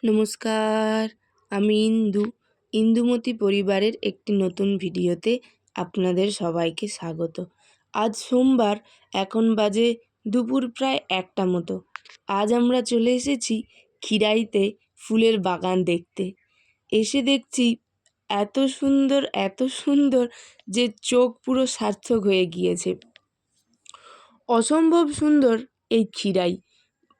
নমস্কার, আমি ইন্দুমতি পরিবারের একটি নতুন ভিডিওতে আপনাদের সবাইকে স্বাগত। আজ সোমবার, এখন বাজে দুপুর প্রায় 1টা মতো। আজ আমরা চলে এসেছি খিরাইতে ফুলের বাগান দেখতে। এসে দেখছি এত সুন্দর যে চোখ পুরো সার্থক হয়ে গিয়েছে। অসম্ভব সুন্দর এই খিরাই।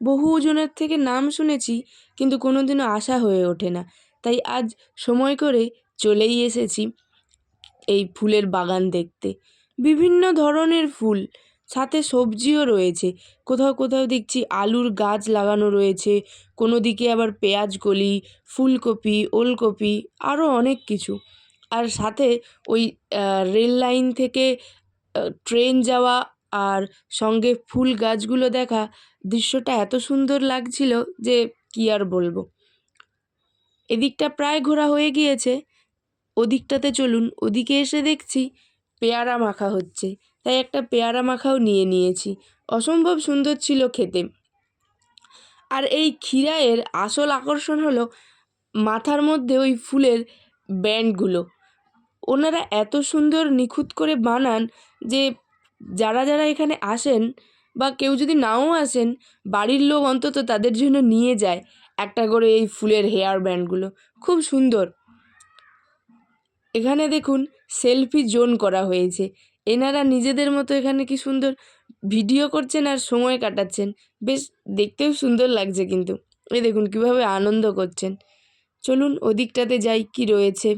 বহুজনের থেকে নাম শুনেছি, কিন্তু কোনোদিনও আসা হয়ে ওঠে না। তাই আজ সময় করে চলেই এসেছি এই ফুলের বাগান দেখতে। বিভিন্ন ধরনের ফুল, সাথে সবজিও রয়েছে। কোথাও দেখছি আলুর গাছ লাগানো রয়েছে, কোনো দিকে আবার পেঁয়াজকলি, ফুলকপি, ওলকপি, আরও অনেক কিছু। আর সাথে ওই রেল লাইন থেকে ট্রেন যাওয়া আর সঙ্গে ফুল গাছগুলো দেখা, দৃশ্যটা এত সুন্দর লাগছিল যে কি আর বলবো। এদিকটা প্রায় ঘোরা হয়ে গিয়েছে, ওদিকটাতে চলুন। ওদিকে এসে দেখছি পেয়ারা মাখা হচ্ছে, তাই একটা পেয়ারা মাখাও নিয়েছি। অসম্ভব সুন্দর ছিল খেতে। আর এই খিরাইয়ের আসল আকর্ষণ হলো মাথার মধ্যে ওই ফুলের ব্যান্ডগুলো। ওনারা এত সুন্দর নিখুঁত করে বানান যে যারা এখানে আসেন, বা কেউ যদি নাও আসেন, বাড়ির লোক অন্তত তাদের জন্য নিয়ে যায় একটা করে এই ফুলের হেয়ার ব্যান্ডগুলো। খুব সুন্দর। এখানে দেখুন সেলফি জোন করা হয়েছে। এনারা নিজেদের মতো এখানে কি সুন্দর ভিডিও করছেন আর সময় কাটাচ্ছেন। বেশ দেখতেও সুন্দর লাগছে, কিন্তু এই দেখুন কীভাবে আনন্দ করছেন। চলুন ওদিকটাতে যাই, কি রয়েছে।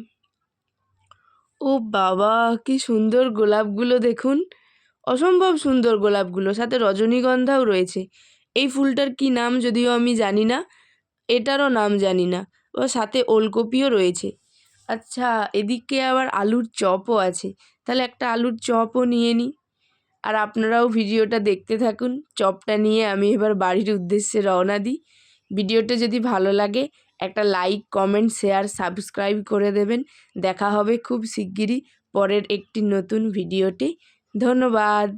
ও বাবা, কি সুন্দর গোলাপগুলো দেখুন। অসম্ভব সুন্দর গোলাপগুলো, সাথে রজনীগন্ধাও রয়েছে। এই ফুলটার কি নাম যদিও আমি জানি না, এটারও নাম জানি না। ও সাথে ওলকপিও রয়েছে। আচ্ছা, এদিকে আবার আলুর চপও আছে, তাহলে একটা আলুর চপও নিয়ে নিই। আর আপনারাও ভিডিওটা দেখতে থাকুন। চপটা নিয়ে আমি এবার বাড়ির উদ্দেশ্যে রওনা দিই। ভিডিওটা যদি ভালো লাগে একটা লাইক, কমেন্ট, শেয়ার, সাবস্ক্রাইব করে দেবেন। দেখা হবে খুব শিগগিরই পরের একটি নতুন ভিডিওতে। ধন্যবাদ।